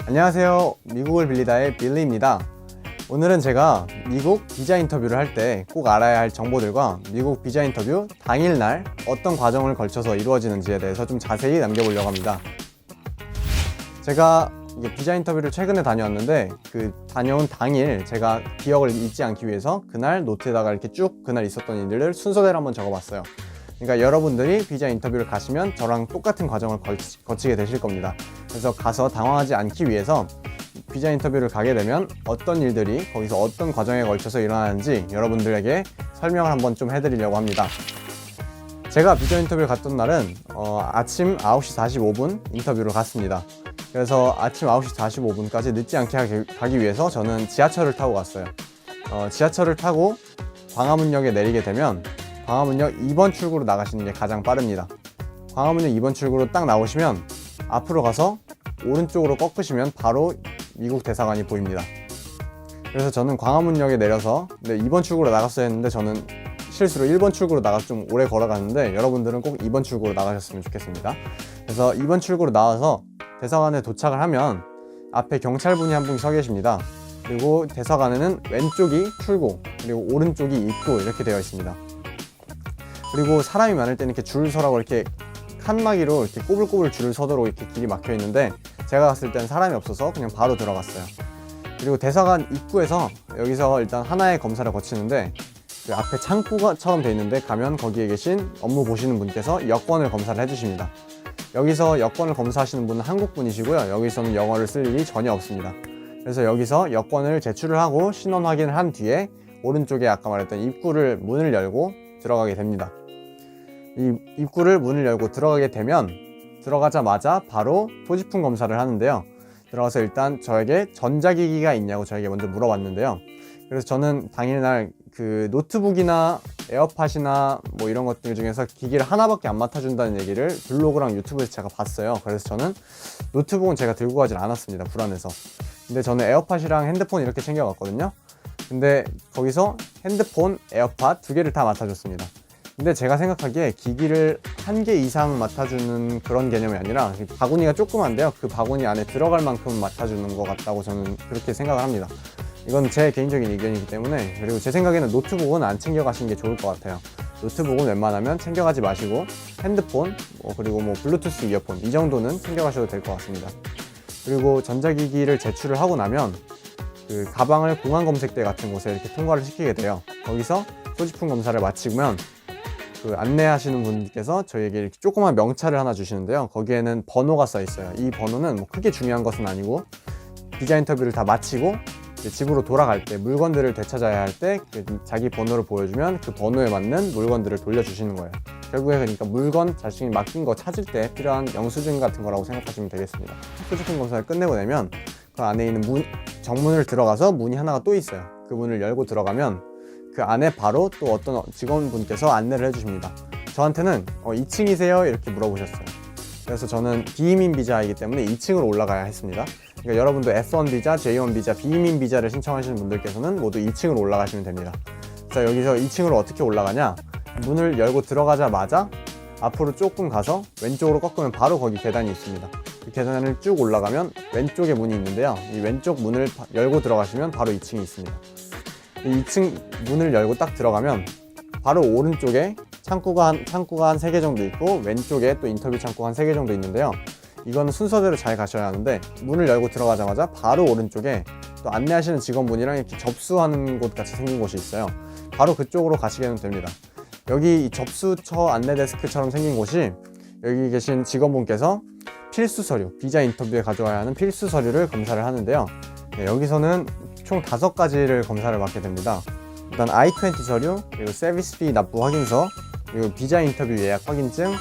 안녕하세요. 미국을 빌리다의 빌리입니다. 오늘은 제가 미국 비자 인터뷰를 할 때 꼭 알아야 할 정보들과 미국 비자 인터뷰 당일날 어떤 과정을 거쳐서 이루어지는지에 대해서 좀 자세히 남겨보려고 합니다. 제가 비자 인터뷰를 최근에 다녀왔는데 그 다녀온 당일 제가 기억을 잊지 않기 위해서 그날 노트에다가 이렇게 쭉 그날 있었던 일들을 순서대로 한번 적어봤어요. 그러니까 여러분들이 비자 인터뷰를 가시면 저랑 똑같은 과정을 거치게 되실 겁니다. 그래서 가서 당황하지 않기 위해서 비자 인터뷰를 가게 되면 어떤 일들이 거기서 어떤 과정에 걸쳐서 일어나는지 여러분들에게 설명을 한번 좀 해드리려고 합니다. 제가 비자 인터뷰를 갔던 날은 아침 9시 45분 인터뷰를 갔습니다. 그래서 아침 9시 45분까지 늦지 않게 가기 위해서 저는 지하철을 타고 갔어요. 지하철을 타고 광화문역에 내리게 되면 광화문역 2번 출구로 나가시는 게 가장 빠릅니다. 광화문역 2번 출구로 딱 나오시면 앞으로 가서 오른쪽으로 꺾으시면 바로 미국 대사관이 보입니다. 그래서 저는 광화문역에 내려서 2번 출구로 나갔어야 했는데 저는 실수로 1번 출구로 나가서 좀 오래 걸어갔는데 여러분들은 꼭 2번 출구로 나가셨으면 좋겠습니다. 그래서 2번 출구로 나와서 대사관에 도착을 하면 앞에 경찰분이 한 분 서 계십니다. 그리고 대사관에는 왼쪽이 출구, 그리고 오른쪽이 입구 이렇게 되어 있습니다. 그리고 사람이 많을 때는 이렇게 줄 서라고 이렇게 칸막이로 이렇게 꼬불꼬불 줄을 서도록 이렇게 길이 막혀 있는데 제가 갔을 때는 사람이 없어서 그냥 바로 들어갔어요. 그리고 대사관 입구에서 여기서 일단 하나의 검사를 거치는데 그 앞에 창구처럼 돼 있는데 가면 거기에 계신 업무 보시는 분께서 여권을 검사를 해주십니다. 여기서 여권을 검사하시는 분은 한국 분이시고요. 여기서는 영어를 쓸 일이 전혀 없습니다. 그래서 여기서 여권을 제출을 하고 신원 확인을 한 뒤에 오른쪽에 아까 말했던 입구를 문을 열고 들어가게 됩니다. 이 입구를 문을 열고 들어가게 되면 들어가자마자 바로 소지품 검사를 하는데요. 들어가서 일단 저에게 전자기기가 있냐고 저에게 먼저 물어봤는데요. 그래서 저는 당일날 그 노트북이나 에어팟이나 뭐 이런 것들 중에서 기기를 하나밖에 안 맡아준다는 얘기를 블로그랑 유튜브에서 제가 봤어요. 그래서 저는 노트북은 제가 들고 가질 않았습니다. 불안해서. 근데 저는 에어팟이랑 핸드폰 이렇게 챙겨갔거든요. 근데 거기서 핸드폰, 에어팟 두 개를 다 맡아줬습니다. 근데 제가 생각하기에 기기를 한 개 이상 맡아주는 그런 개념이 아니라 바구니가 조그만데요. 그 바구니 안에 들어갈 만큼 맡아주는 것 같다고 저는 그렇게 생각을 합니다. 이건 제 개인적인 의견이기 때문에. 그리고 제 생각에는 노트북은 안 챙겨가시는 게 좋을 것 같아요. 노트북은 웬만하면 챙겨가지 마시고 핸드폰, 그리고 블루투스 이어폰 이 정도는 챙겨가셔도 될 것 같습니다. 그리고 전자기기를 제출을 하고 나면 그 가방을 공안 검색대 같은 곳에 이렇게 통과를 시키게 돼요. 거기서 소지품 검사를 마치면 그 안내하시는 분께서 저희에게 이렇게 조그만 명찰을 하나 주시는데요. 거기에는 번호가 써 있어요. 이 번호는 크게 중요한 것은 아니고 비자 인터뷰를 다 마치고 집으로 돌아갈 때 물건들을 되찾아야 할 때 자기 번호를 보여주면 그 번호에 맞는 물건들을 돌려주시는 거예요. 결국에 그러니까 물건 자신이 맡긴 거 찾을 때 필요한 영수증 같은 거라고 생각하시면 되겠습니다. 소지품 검사를 끝내고 나면 그 안에 있는 정문을 들어가서 문이 하나가 또 있어요. 그 문을 열고 들어가면 그 안에 바로 또 어떤 직원분께서 안내를 해주십니다. 저한테는 2층이세요? 이렇게 물어보셨어요. 그래서 저는 비이민 비자이기 때문에 2층으로 올라가야 했습니다. 그러니까 여러분도 F1 비자, J1 비자, 비이민 비자를 신청하시는 분들께서는 모두 2층으로 올라가시면 됩니다. 자, 여기서 2층으로 어떻게 올라가냐? 문을 열고 들어가자마자 앞으로 조금 가서 왼쪽으로 꺾으면 바로 거기 계단이 있습니다. 그 계단을 쭉 올라가면 왼쪽에 문이 있는데요. 이 왼쪽 문을 열고 들어가시면 바로 2층이 있습니다. 이 2층 문을 열고 딱 들어가면 바로 오른쪽에 창구가 한 3개 정도 있고 왼쪽에 또 인터뷰 창구가 한 3개 정도 있는데요. 이건 순서대로 잘 가셔야 하는데 문을 열고 들어가자마자 바로 오른쪽에 또 안내하시는 직원분이랑 이렇게 접수하는 곳 같이 생긴 곳이 있어요. 바로 그쪽으로 가시면 됩니다. 여기 접수처 안내 데스크처럼 생긴 곳이 여기 계신 직원분께서 필수 서류, 비자 인터뷰에 가져와야 하는 필수 서류를 검사를 하는데요. 여기서는 총 5가지를 검사를 받게 됩니다. 일단 I-20 서류, 그리고 서비스 피 납부 확인서, 그리고 비자 인터뷰 예약 확인증,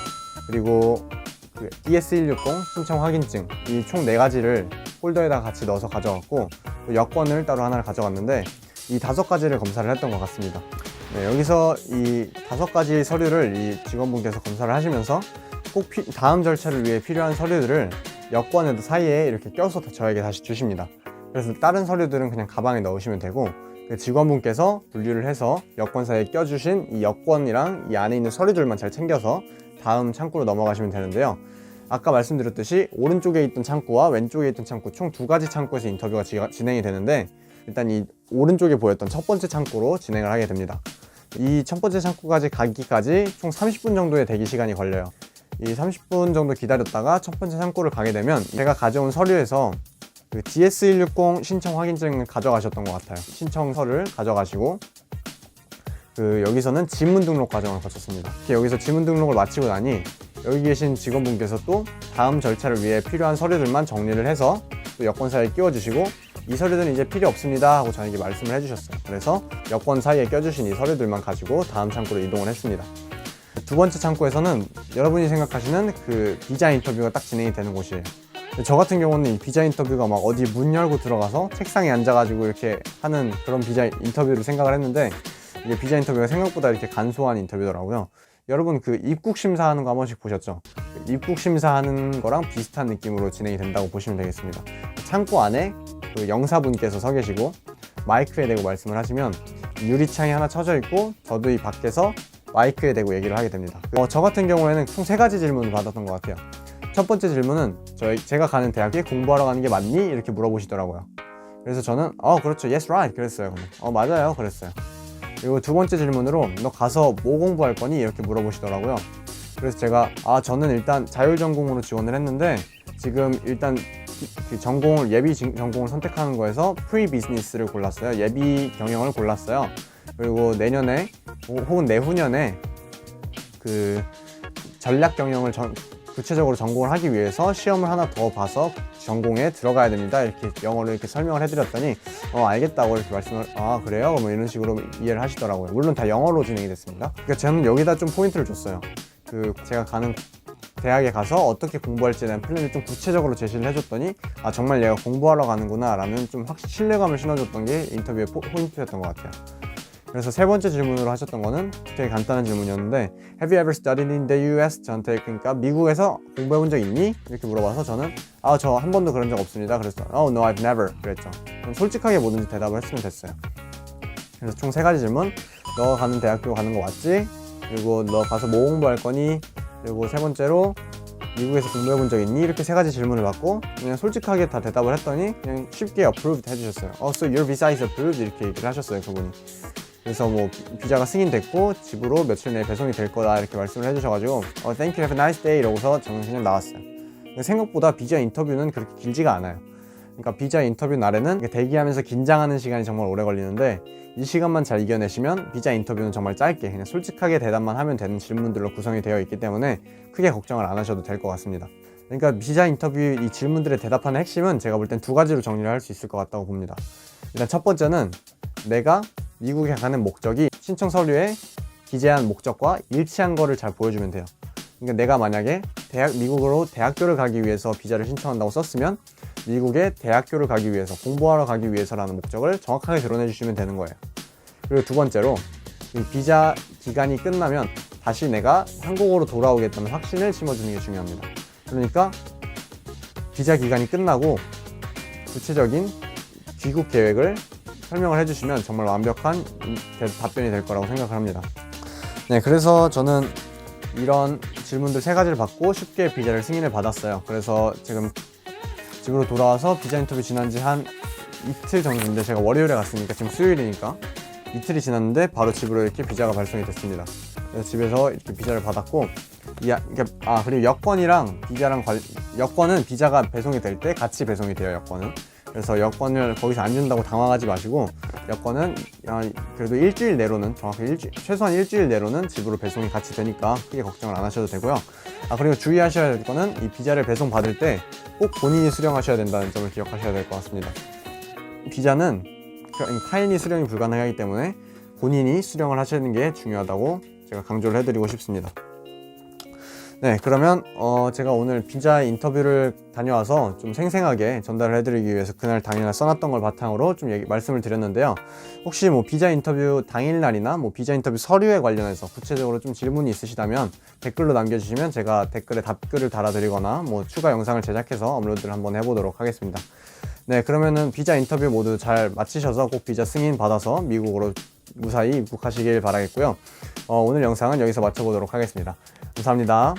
그리고 그 DS-160 신청 확인증, 이 총 4가지를 폴더에다가 같이 넣어서 가져갔고 또 여권을 따로 하나를 가져갔는데 이 5가지를 검사를 했던 것 같습니다. 여기서 이 5가지 서류를 이 직원분께서 검사를 하시면서 꼭 다음 절차를 위해 필요한 서류들을 여권에도 사이에 이렇게 껴서 저에게 다시 주십니다. 그래서 다른 서류들은 그냥 가방에 넣으시면 되고 그 직원분께서 분류를 해서 여권사에 껴주신 이 여권이랑 이 안에 있는 서류들만 잘 챙겨서 다음 창구로 넘어가시면 되는데요. 아까 말씀드렸듯이 오른쪽에 있던 창구와 왼쪽에 있던 창구 총 두 가지 창구에서 인터뷰가 진행이 되는데, 일단 이 오른쪽에 보였던 첫 번째 창구로 진행을 하게 됩니다. 이 첫 번째 창구까지 가기까지 총 30분 정도의 대기 시간이 걸려요. 이 30분 정도 기다렸다가 첫 번째 창구를 가게 되면 제가 가져온 서류에서 그 DS160 신청 확인증을 가져가셨던 것 같아요. 신청서를 가져가시고 여기서는 지문 등록 과정을 거쳤습니다. 이렇게 여기서 지문 등록을 마치고 나니 여기 계신 직원분께서 또 다음 절차를 위해 필요한 서류들만 정리를 해서 또 여권사에 끼워주시고, 이 서류들은 이제 필요 없습니다 하고 저에게 말씀을 해주셨어요. 그래서 여권 사이에 껴주신 이 서류들만 가지고 다음 창구로 이동을 했습니다. 두 번째 창구에서는 여러분이 생각하시는 그 비자 인터뷰가 딱 진행이 되는 곳이에요. 저 같은 경우는 이 비자 인터뷰가 막 어디 문 열고 들어가서 책상에 앉아가지고 이렇게 하는 그런 비자 인터뷰를 생각을 했는데, 이게 비자 인터뷰가 생각보다 이렇게 간소한 인터뷰더라고요. 여러분 그 입국 심사하는 거 한 번씩 보셨죠? 입국 심사하는 거랑 비슷한 느낌으로 진행이 된다고 보시면 되겠습니다. 창구 안에 그 영사분께서 서 계시고 마이크에 대고 말씀을 하시면 유리창이 하나 쳐져 있고 저도 이 밖에서 마이크에 대고 얘기를 하게 됩니다. 저 같은 경우에는 총 3가지 질문을 받았던 것 같아요. 첫 번째 질문은 제가 가는 대학에 공부하러 가는 게 맞니? 이렇게 물어보시더라고요. 그래서 저는 그렇죠, yes right 그랬어요. 맞아요 그랬어요. 그리고 두 번째 질문으로 너 가서 뭐 공부할 거니? 이렇게 물어보시더라고요. 그래서 제가 저는 일단 자율전공으로 지원을 했는데 지금 일단 그 전공을 예비 전공을 선택하는 거에서 프리비즈니스를 골랐어요. 예비 경영을 골랐어요. 그리고 내년에 혹은 내후년에 그 전략 경영을 구체적으로 전공을 하기 위해서 시험을 하나 더 봐서 전공에 들어가야 됩니다. 이렇게 영어로 이렇게 설명을 해드렸더니 알겠다고 이렇게 말씀을 그래요? 뭐 이런 식으로 이해를 하시더라고요. 물론 다 영어로 진행이 됐습니다. 그러니까 저는 여기다 좀 포인트를 줬어요. 제가 가는 대학에 가서 어떻게 공부할지에 대한 플랜을 좀 구체적으로 제시를 해줬더니 정말 얘가 공부하러 가는구나 라는 좀 신뢰감을 심어줬던 게 인터뷰의 포인트였던 것 같아요. 그래서 세 번째 질문으로 하셨던 거는 되게 간단한 질문이었는데 Have you ever studied in the US? 저한테 그러니까 미국에서 공부해 본 적 있니? 이렇게 물어봐서 저는 저 한 번도 그런 적 없습니다. 그래서 No, I've never 그랬죠. 솔직하게 뭐든지 대답을 했으면 됐어요. 그래서 총 3가지 질문. 너 가는 대학교 가는 거 맞지? 그리고 너 가서 뭐 공부할 거니? 그리고 세 번째로 미국에서 공부해 본 적 있니? 이렇게 3가지 질문을 받고 그냥 솔직하게 다 대답을 했더니 그냥 쉽게 approved 해주셨어요. So your visa is approved 이렇게 얘기를 하셨어요, 그분이. 그래서 뭐 비자가 승인됐고 집으로 며칠 내에 배송이 될 거다 이렇게 말씀을 해주셔가지고 Thank you, have a nice day 이러고서 저는 그냥 나왔어요. 생각보다 비자 인터뷰는 그렇게 길지가 않아요. 그러니까 비자 인터뷰 날에는 대기하면서 긴장하는 시간이 정말 오래 걸리는데 이 시간만 잘 이겨내시면 비자 인터뷰는 정말 짧게 그냥 솔직하게 대답만 하면 되는 질문들로 구성이 되어 있기 때문에 크게 걱정을 안 하셔도 될 것 같습니다. 그러니까 비자 인터뷰 이 질문들에 대답하는 핵심은 제가 볼 땐 2가지로 정리를 할 수 있을 것 같다고 봅니다. 일단 첫 번째는 내가 미국에 가는 목적이 신청 서류에 기재한 목적과 일치한 거를 잘 보여주면 돼요. 그러니까 내가 만약에 미국으로 대학교를 가기 위해서 비자를 신청한다고 썼으면 미국에 대학교를 가기 위해서, 공부하러 가기 위해서라는 목적을 정확하게 드러내 주시면 되는 거예요. 그리고 두 번째로 이 비자 기간이 끝나면 다시 내가 한국으로 돌아오겠다는 확신을 심어주는 게 중요합니다. 그러니까 비자 기간이 끝나고 구체적인 귀국 계획을 설명을 해주시면 정말 완벽한 답변이 될 거라고 생각을 합니다. 네, 그래서 저는 이런 질문들 3가지를 받고 쉽게 비자를 승인을 받았어요. 그래서 지금 집으로 돌아와서 비자 인터뷰 지난 지 한 이틀 정도인데, 제가 월요일에 갔으니까 지금 수요일이니까 이틀이 지났는데 바로 집으로 이렇게 비자가 발송이 됐습니다. 그래서 집에서 이렇게 비자를 받았고 그리고 여권이랑 여권은 비자가 배송이 될 때 같이 배송이 돼요, 여권은. 그래서 여권을 거기서 안 준다고 당황하지 마시고 여권은 그래도 일주일 내로는 최소한 일주일 내로는 집으로 배송이 같이 되니까 크게 걱정을 안 하셔도 되고요. 그리고 주의하셔야 될 거는 이 비자를 배송 받을 때 꼭 본인이 수령하셔야 된다는 점을 기억하셔야 될 것 같습니다. 비자는 타인이 수령이 불가능하기 때문에 본인이 수령을 하시는 게 중요하다고 제가 강조를 해드리고 싶습니다. 네, 그러면 제가 오늘 비자 인터뷰를 다녀와서 좀 생생하게 전달을 해드리기 위해서 그날 당일날 써놨던 걸 바탕으로 좀 말씀을 드렸는데요. 혹시 뭐 비자 인터뷰 당일날이나 뭐 비자 인터뷰 서류에 관련해서 구체적으로 좀 질문이 있으시다면 댓글로 남겨주시면 제가 댓글에 답글을 달아드리거나 뭐 추가 영상을 제작해서 업로드를 한번 해보도록 하겠습니다. 네, 그러면은 비자 인터뷰 모두 잘 마치셔서 꼭 비자 승인 받아서 미국으로 무사히 입국하시길 바라겠고요. 오늘 영상은 여기서 마쳐보도록 하겠습니다. 감사합니다.